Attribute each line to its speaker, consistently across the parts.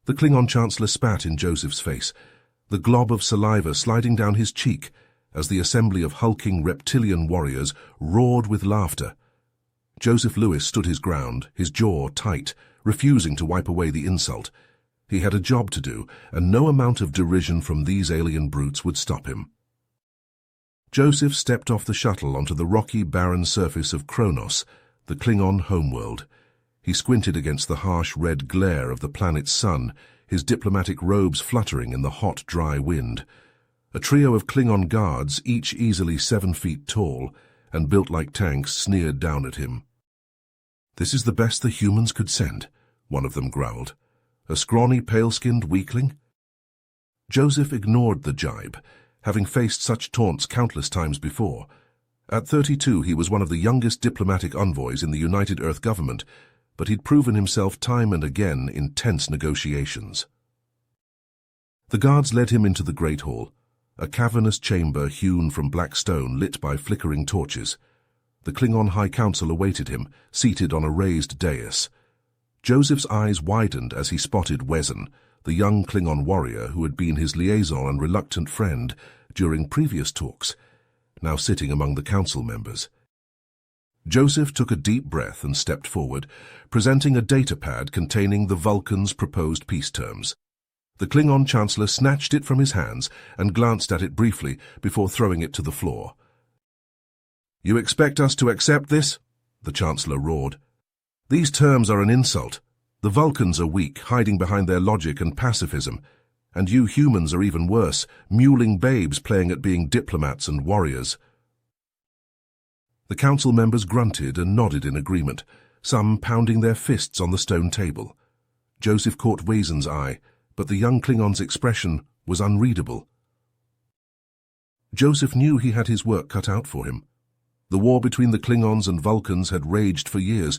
Speaker 1: The Klingon Chancellor spat in Joseph's face, the glob of saliva sliding down his cheek as the assembly of hulking reptilian warriors roared with laughter. Joseph Lewis stood his ground, his jaw tight, refusing to wipe away the insult. He had a job to do, and no amount of derision from these alien brutes would stop him. Joseph stepped off the shuttle onto the rocky, barren surface of Kronos, the Klingon homeworld. He squinted against the harsh red glare of the planet's sun, his diplomatic robes fluttering in the hot, dry wind. A trio of Klingon guards, each easily 7 feet tall, and built like tanks, sneered down at him. "This is the best the humans could send," one of them growled. "A scrawny, pale-skinned weakling?" Joseph ignored the jibe, having faced such taunts countless times before. At 32, he was one of the youngest diplomatic envoys in the United Earth government, but he'd proven himself time and again in tense negotiations. The guards led him into the Great Hall, a cavernous chamber hewn from black stone lit by flickering torches. The Klingon High Council awaited him, seated on a raised dais. Joseph's eyes widened as he spotted Wezen, the young Klingon warrior who had been his liaison and reluctant friend during previous talks, now sitting among the council members. Joseph took a deep breath and stepped forward, presenting a datapad containing the Vulcans' proposed peace terms. The Klingon Chancellor snatched it from his hands and glanced at it briefly before throwing it to the floor. "You expect us to accept this?" the Chancellor roared. "These terms are an insult. The Vulcans are weak, hiding behind their logic and pacifism, and you humans are even worse, mewling babes playing at being diplomats and warriors." The council members grunted and nodded in agreement, some pounding their fists on the stone table. Joseph caught Wezen's eye, but the young Klingon's expression was unreadable. Joseph knew he had his work cut out for him. The war between the Klingons and Vulcans had raged for years,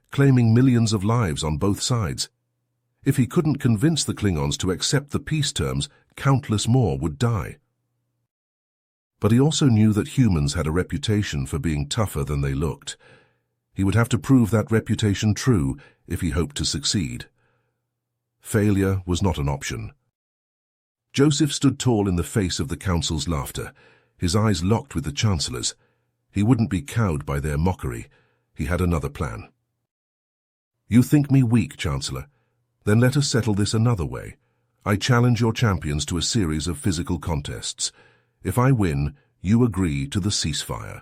Speaker 1: claiming millions of lives on both sides. If he couldn't convince the Klingons to accept the peace terms, countless more would die. But he also knew that humans had a reputation for being tougher than they looked. He would have to prove that reputation true if he hoped to succeed. Failure was not an option. Joseph stood tall in the face of the council's laughter, his eyes locked with the Chancellor's. He wouldn't be cowed by their mockery. He had another plan. "You think me weak, Chancellor? Then let us settle this another way. I challenge your champions to a series of physical contests. If I win, you agree to the ceasefire."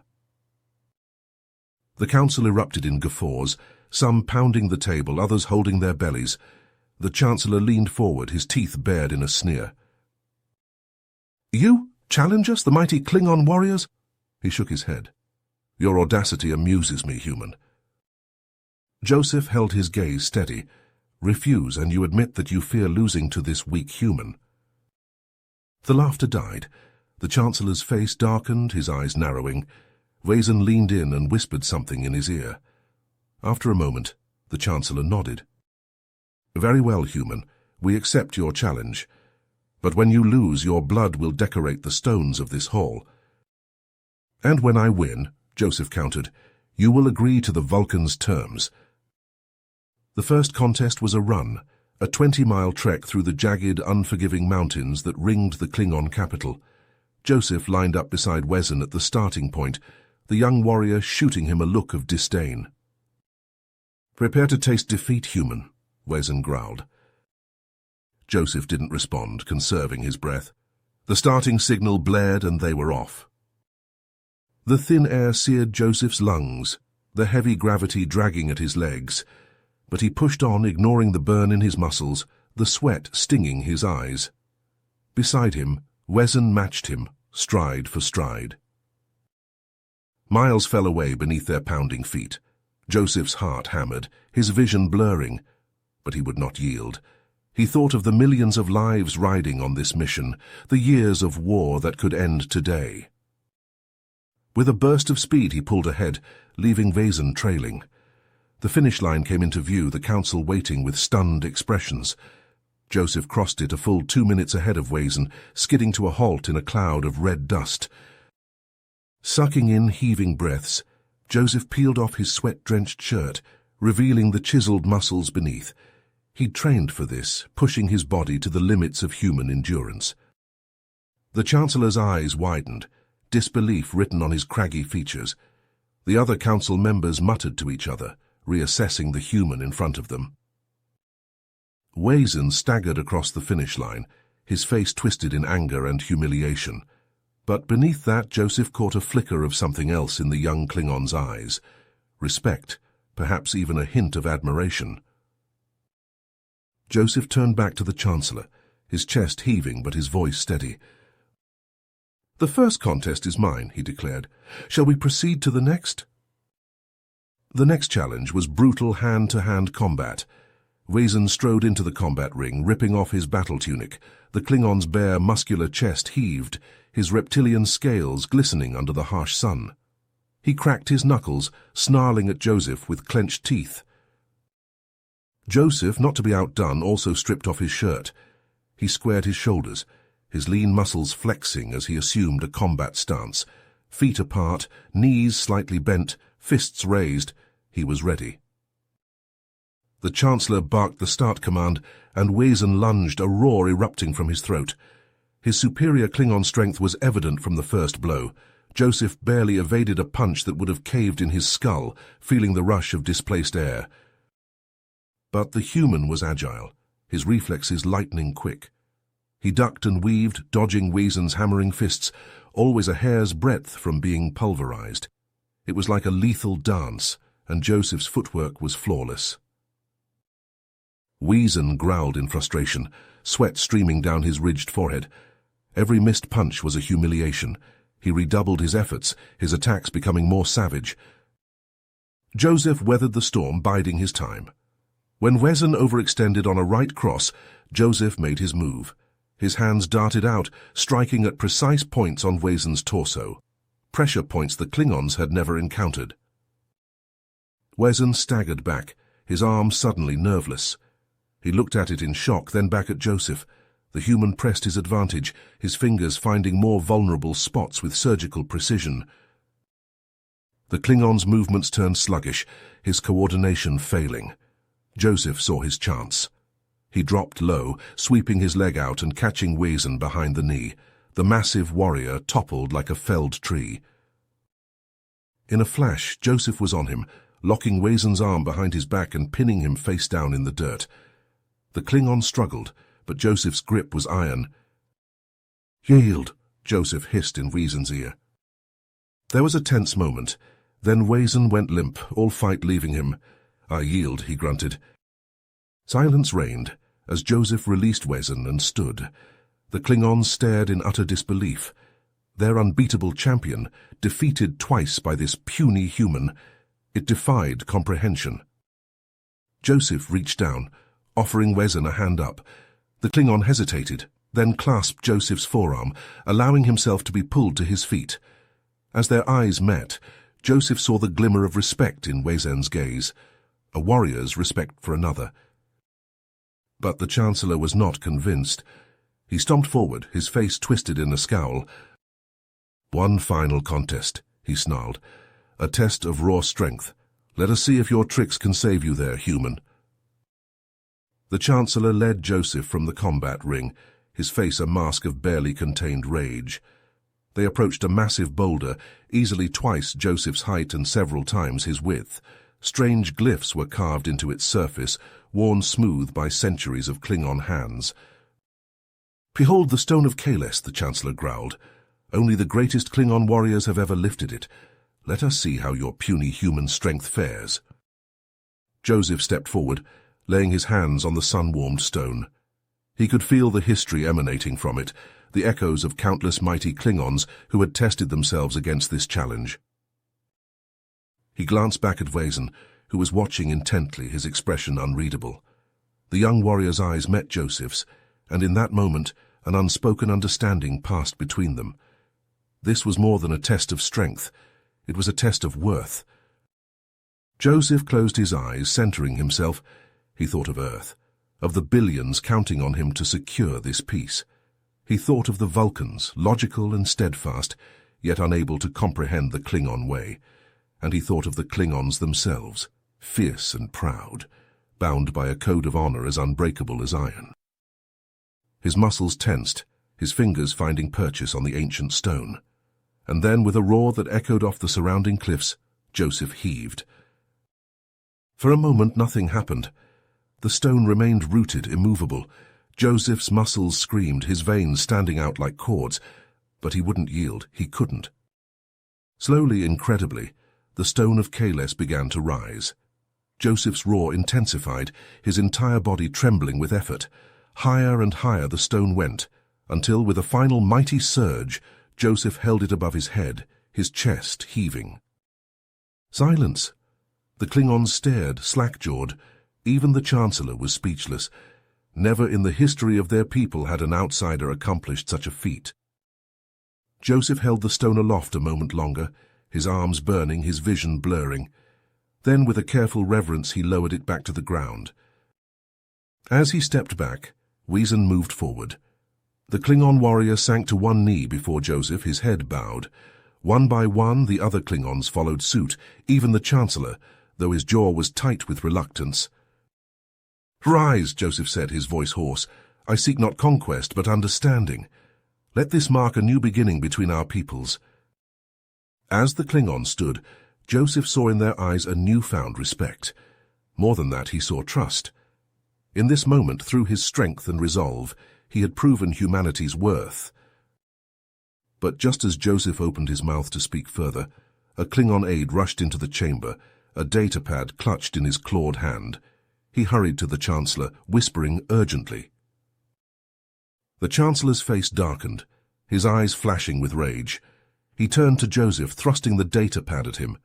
Speaker 1: The council erupted in guffaws, some pounding the table, others holding their bellies. The Chancellor leaned forward, his teeth bared in a sneer. "You challenge us, the mighty Klingon warriors?" He shook his head. "Your audacity amuses me, human." Joseph held his gaze steady. "Refuse, and you admit that you fear losing to this weak human." The laughter died. The Chancellor's face darkened, his eyes narrowing. Wezen leaned in and whispered something in his ear. After a moment, the Chancellor nodded. "Very well, human. We accept your challenge. But when you lose, your blood will decorate the stones of this hall. And when I win," Joseph countered, "you will agree to the Vulcans' terms." The first contest was a run, a 20-mile trek through the jagged, unforgiving mountains that ringed the Klingon capital. Joseph lined up beside Wezen at the starting point, the young warrior shooting him a look of disdain. "Prepare to taste defeat, human," Wezen growled. Joseph didn't respond, conserving his breath. The starting signal blared and they were off. The thin air seared Joseph's lungs, the heavy gravity dragging at his legs, but he pushed on, ignoring the burn in his muscles, the sweat stinging his eyes. Beside him, Wezen matched him, stride for stride. Miles fell away beneath their pounding feet. Joseph's heart hammered, his vision blurring, but he would not yield. He thought of the millions of lives riding on this mission, the years of war that could end today. With a burst of speed he pulled ahead, leaving Wezen trailing. The finish line came into view, the council waiting with stunned expressions. Joseph crossed it a full 2 minutes ahead of Wezen, skidding to a halt in a cloud of red dust. Sucking in heaving breaths, Joseph peeled off his sweat-drenched shirt, revealing the chiseled muscles beneath. He'd trained for this, pushing his body to the limits of human endurance. The Chancellor's eyes widened, disbelief written on his craggy features. The other council members muttered to each other, reassessing the human in front of them. Wazan staggered across the finish line, his face twisted in anger and humiliation. But beneath that, Joseph caught a flicker of something else in the young Klingon's eyes. Respect, perhaps even a hint of admiration. Joseph turned back to the Chancellor, his chest heaving but his voice steady. "The first contest is mine," he declared. "Shall we proceed to the next?" The next challenge was brutal hand-to-hand combat. Wazan strode into the combat ring, ripping off his battle tunic. The Klingon's bare, muscular chest heaved, his reptilian scales glistening under the harsh sun. He cracked his knuckles, snarling at Joseph with clenched teeth. Joseph, not to be outdone, also stripped off his shirt. He squared his shoulders, his lean muscles flexing as he assumed a combat stance. Feet apart, knees slightly bent, fists raised, he was ready. The Chancellor barked the start command, and Wazan lunged, a roar erupting from his throat. His superior Klingon strength was evident from the first blow. Joseph barely evaded a punch that would have caved in his skull, feeling the rush of displaced air. But the human was agile, his reflexes lightning quick. He ducked and weaved, dodging Wazan's hammering fists, always a hair's breadth from being pulverized. It was like a lethal dance, and Joseph's footwork was flawless. Wazan growled in frustration, sweat streaming down his ridged forehead. Every missed punch was a humiliation. He redoubled his efforts, his attacks becoming more savage. Joseph weathered the storm, biding his time. When Wazan overextended on a right cross, Joseph made his move. His hands darted out, striking at precise points on Wazan's torso, pressure points the Klingons had never encountered. Wazan staggered back, his arm suddenly nerveless. He looked at it in shock, then back at Joseph. The human pressed his advantage, his fingers finding more vulnerable spots with surgical precision. The Klingon's movements turned sluggish, his coordination failing. Joseph saw his chance. He dropped low, sweeping his leg out and catching Wazan behind the knee. The massive warrior toppled like a felled tree. In a flash, Joseph was on him, locking Wazan's arm behind his back and pinning him face down in the dirt. The Klingon struggled, but Joseph's grip was iron. "Yield," Joseph hissed in Wazan's ear. There was a tense moment. Then Wazan went limp, all fight leaving him. "I yield," he grunted. Silence reigned as Joseph released Wazan and stood. The Klingons stared in utter disbelief. Their unbeatable champion, defeated twice by this puny human, it defied comprehension. Joseph reached down, offering Wazan a hand up. The Klingon hesitated, then clasped Joseph's forearm, allowing himself to be pulled to his feet. As their eyes met, Joseph saw the glimmer of respect in Wazan's gaze, a warrior's respect for another. But the Chancellor was not convinced. He stomped forward, his face twisted in a scowl. "One final contest," he snarled. "A test of raw strength. Let us see if your tricks can save you there, human." The Chancellor led Joseph from the combat ring, his face a mask of barely contained rage. They approached a massive boulder, easily twice Joseph's height and several times his width. Strange glyphs were carved into its surface, worn smooth by centuries of Klingon hands. "Behold the stone of Kalis," the Chancellor growled. "Only the greatest Klingon warriors have ever lifted it. Let us see how your puny human strength fares." Joseph stepped forward, laying his hands on the sun-warmed stone. He could feel the history emanating from it, the echoes of countless mighty Klingons who had tested themselves against this challenge. He glanced back at Wazan, who was watching intently, his expression unreadable. The young warrior's eyes met Joseph's, and in that moment an unspoken understanding passed between them. This was more than a test of strength. It was a test of worth. Joseph closed his eyes, centering himself. He thought of Earth, of the billions counting on him to secure this peace. He thought of the Vulcans, logical and steadfast, yet unable to comprehend the Klingon way. And he thought of the Klingons themselves, fierce and proud, bound by a code of honor as unbreakable as iron. His muscles tensed, his fingers finding purchase on the ancient stone. And then, with a roar that echoed off the surrounding cliffs, Joseph heaved. For a moment nothing happened. The stone remained rooted, immovable. Joseph's muscles screamed, his veins standing out like cords. But he wouldn't yield, he couldn't. Slowly, incredibly, the stone of Kales began to rise. Joseph's roar intensified, his entire body trembling with effort. Higher and higher the stone went, until with a final mighty surge, Joseph held it above his head, his chest heaving. Silence! The Klingons stared, slack-jawed. Even the Chancellor was speechless. Never in the history of their people had an outsider accomplished such a feat. Joseph held the stone aloft a moment longer, his arms burning, his vision blurring. Then, with a careful reverence, he lowered it back to the ground. As he stepped back, Weezon moved forward. The Klingon warrior sank to one knee before Joseph, his head bowed. One by one, the other Klingons followed suit, even the Chancellor, though his jaw was tight with reluctance. "Rise," Joseph said, his voice hoarse. "I seek not conquest, but understanding. Let this mark a new beginning between our peoples." As the Klingons stood, Joseph saw in their eyes a newfound respect. More than that, he saw trust. In this moment, through his strength and resolve, he had proven humanity's worth. But just as Joseph opened his mouth to speak further, a Klingon aide rushed into the chamber, a datapad clutched in his clawed hand. He hurried to the Chancellor, whispering urgently. The Chancellor's face darkened, his eyes flashing with rage. He turned to Joseph, thrusting the datapad at him.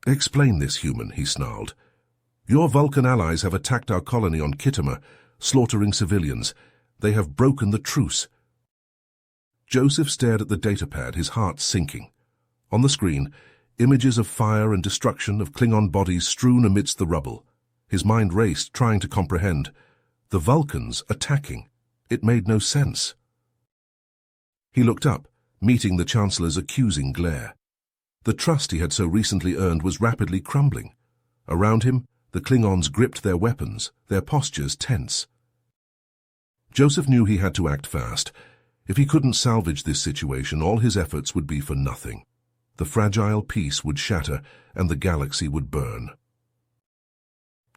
Speaker 1: "Explain this, human," he snarled. "Your Vulcan allies have attacked our colony on Khitomer, slaughtering civilians. They have broken the truce." Joseph stared at the datapad, his heart sinking. On the screen, images of fire and destruction, of Klingon bodies strewn amidst the rubble. His mind raced, trying to comprehend. The Vulcans attacking. It made no sense. He looked up, meeting the Chancellor's accusing glare. The trust he had so recently earned was rapidly crumbling. Around him, the Klingons gripped their weapons, their postures tense. Joseph knew he had to act fast. If he couldn't salvage this situation, all his efforts would be for nothing. The fragile peace would shatter, and the galaxy would burn.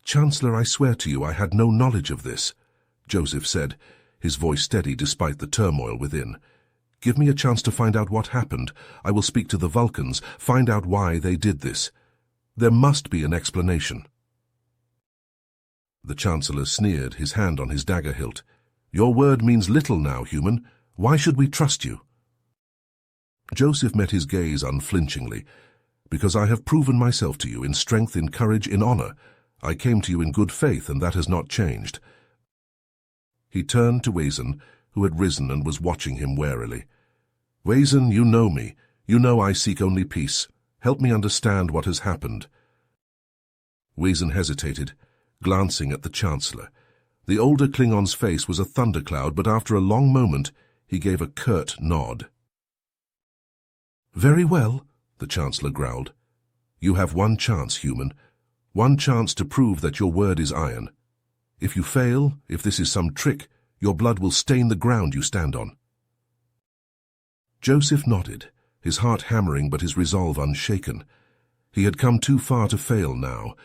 Speaker 1: "Chancellor, I swear to you I had no knowledge of this," Joseph said, his voice steady despite the turmoil within. "Give me a chance to find out what happened. I will speak to the Vulcans, find out why they did this. There must be an explanation." The Chancellor sneered, his hand on his dagger hilt. "Your word means little now, human. Why should we trust you?" Joseph met his gaze unflinchingly. "Because I have proven myself to you in strength, in courage, in honor. I came to you in good faith, and that has not changed." He turned to Weezon, who had risen and was watching him warily. "Weezon, you know me. You know I seek only peace. Help me understand what has happened." Weezon hesitated, glancing at the Chancellor. The older Klingon's face was a thundercloud, but after a long moment, he gave a curt nod. "Very well," the Chancellor growled. "You have one chance, human. One chance to prove that your word is iron. If you fail, if this is some trick, your blood will stain the ground you stand on." Joseph nodded, his heart hammering but his resolve unshaken. He had come too far to fail now.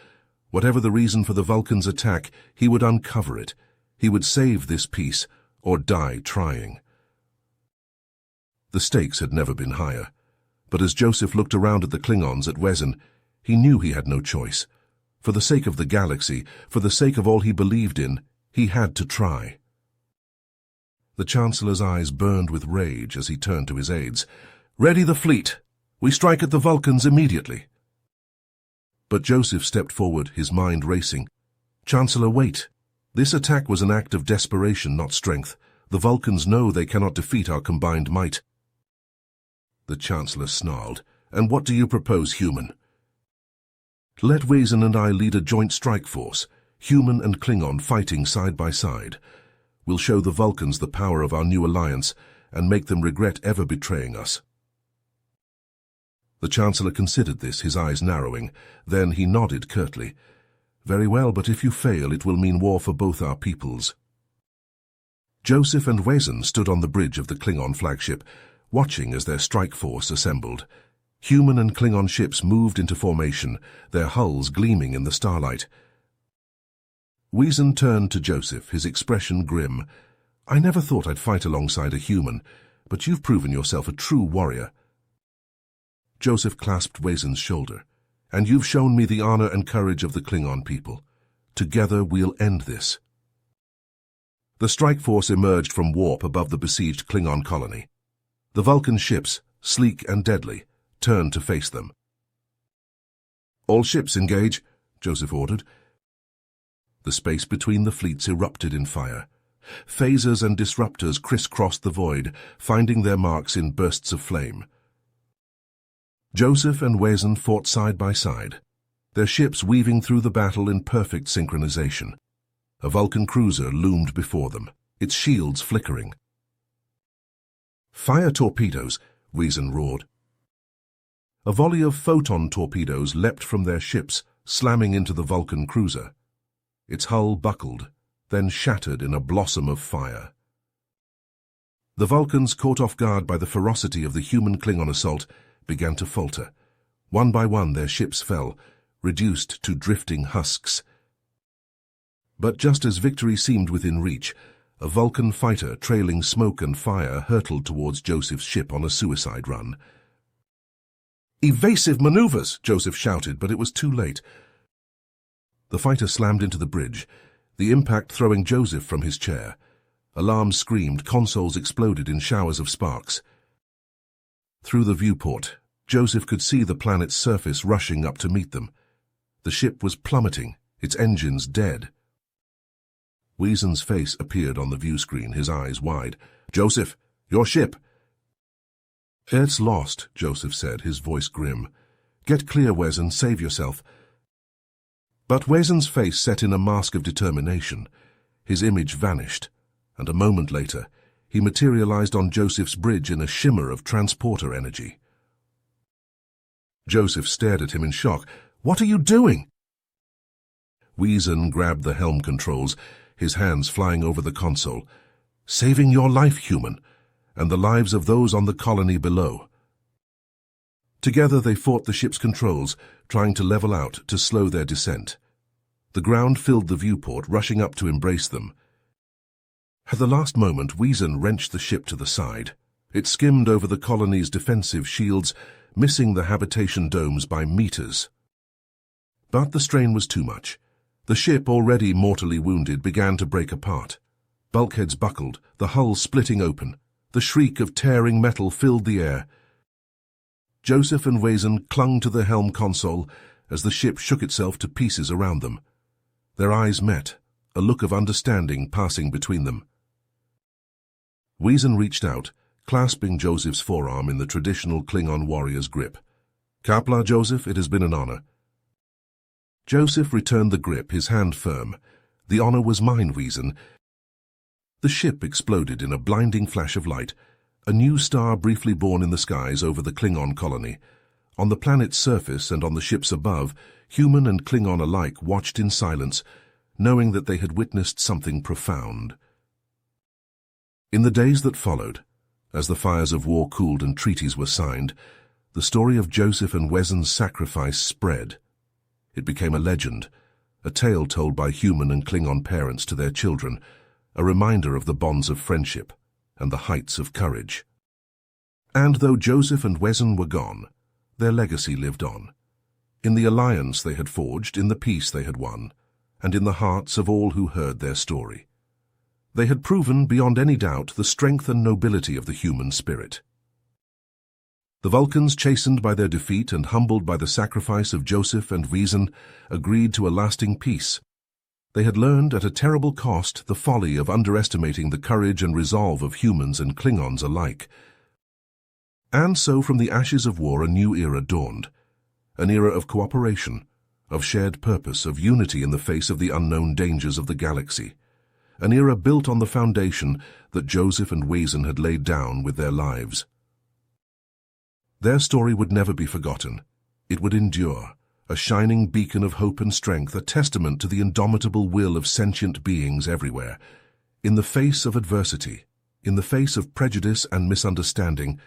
Speaker 1: Whatever the reason for the Vulcans' attack, he would uncover it. He would save this peace, or die trying. The stakes had never been higher. But as Joseph looked around at the Klingons, at Weezon, he knew he had no choice. For the sake of the galaxy, for the sake of all he believed in, he had to try. The Chancellor's eyes burned with rage as he turned to his aides. "Ready the fleet! We strike at the Vulcans immediately!" But Joseph stepped forward, his mind racing. "Chancellor, wait! This attack was an act of desperation, not strength. The Vulcans know they cannot defeat our combined might." The Chancellor snarled. "And what do you propose, human?" "Let Weezon and I lead a joint strike force, human and Klingon fighting side by side. We'll show the Vulcans the power of our new alliance and make them regret ever betraying us." The Chancellor considered this, his eyes narrowing. Then he nodded curtly. Very well, but if you fail, it will mean war for both our peoples. Joseph and Wezen stood on the bridge of the Klingon flagship, watching as their strike force assembled. Human and Klingon ships moved into formation, their hulls gleaming in the starlight. Wezen turned to Joseph, his expression grim. I never thought I'd fight alongside a human, but you've proven yourself a true warrior. Joseph clasped Wezen's shoulder. And you've shown me the honor and courage of the Klingon people. Together we'll end this. The strike force emerged from warp above the besieged Klingon colony. The Vulcan ships, sleek and deadly, turned to face them. All ships engage, Joseph ordered. The space between the fleets erupted in fire. Phasers and disruptors crisscrossed the void, finding their marks in bursts of flame. Joseph and Wezen fought side by side, their ships weaving through the battle in perfect synchronization. A Vulcan cruiser loomed before them, its shields flickering. Fire torpedoes, Wezen roared. A volley of photon torpedoes leapt from their ships, slamming into the Vulcan cruiser. Its hull buckled, then shattered in a blossom of fire. The Vulcans, caught off guard by the ferocity of the human Klingon assault, began to falter. One by one their ships fell, reduced to drifting husks. But just as victory seemed within reach, a Vulcan fighter trailing smoke and fire hurtled towards Joseph's ship on a suicide run. Evasive maneuvers, Joseph shouted, but it was too late. The fighter slammed into the bridge, the impact throwing Joseph from his chair. Alarms screamed, consoles exploded in showers of sparks. Through the viewport, Joseph could see the planet's surface rushing up to meet them. The ship was plummeting, its engines dead. Wezen's face appeared on the view screen, his eyes wide. Joseph, your ship! It's lost, Joseph said, his voice grim. Get clear, Wezen, save yourself. But Wezen's face set in a mask of determination. His image vanished, and a moment later, he materialized on Joseph's bridge in a shimmer of transporter energy. Joseph stared at him in shock. What are you doing? Wezen grabbed the helm controls, his hands flying over the console. Saving your life, human, and the lives of those on the colony below. Together they fought the ship's controls, trying to level out to slow their descent. The ground filled the viewport, rushing up to embrace them. At the last moment, Wezen wrenched the ship to the side. It skimmed over the colony's defensive shields, missing the habitation domes by meters. But the strain was too much. The ship, already mortally wounded, began to break apart. Bulkheads buckled, the hull splitting open. The shriek of tearing metal filled the air. Joseph and Wezen clung to the helm console as the ship shook itself to pieces around them. Their eyes met, a look of understanding passing between them. Wezen reached out, clasping Joseph's forearm in the traditional Klingon warrior's grip. Kapla, Joseph, it has been an honor. Joseph returned the grip, his hand firm. The honor was mine, Wezen. The ship exploded in a blinding flash of light, a new star briefly born in the skies over the Klingon colony. On the planet's surface and on the ships above, human and Klingon alike watched in silence, knowing that they had witnessed something profound. In the days that followed, as the fires of war cooled and treaties were signed, the story of Joseph and Wezen's sacrifice spread. It became a legend, a tale told by human and Klingon parents to their children, a reminder of the bonds of friendship and the heights of courage. And though Joseph and Wezen were gone, their legacy lived on. In the alliance they had forged, in the peace they had won, and in the hearts of all who heard their story. They had proven beyond any doubt the strength and nobility of the human spirit. The Vulcans, chastened by their defeat and humbled by the sacrifice of Joseph and Wezen, agreed to a lasting peace. They had learned at a terrible cost the folly of underestimating the courage and resolve of humans and Klingons alike. And so from the ashes of war a new era dawned, an era of cooperation, of shared purpose, of unity in the face of the unknown dangers of the galaxy, an era built on the foundation that Joseph and Wezen had laid down with their lives. Their story would never be forgotten. It would endure, a shining beacon of hope and strength, a testament to the indomitable will of sentient beings everywhere. In the face of adversity, in the face of prejudice and misunderstanding,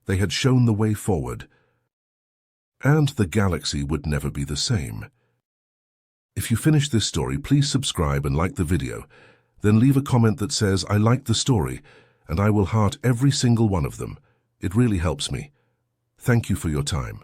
Speaker 1: they had shown the way forward. And the galaxy would never be the same. If you finished this story, please subscribe and like the video. Then leave a comment that says, "I liked the story," and I will heart every single one of them. It really helps me. Thank you for your time.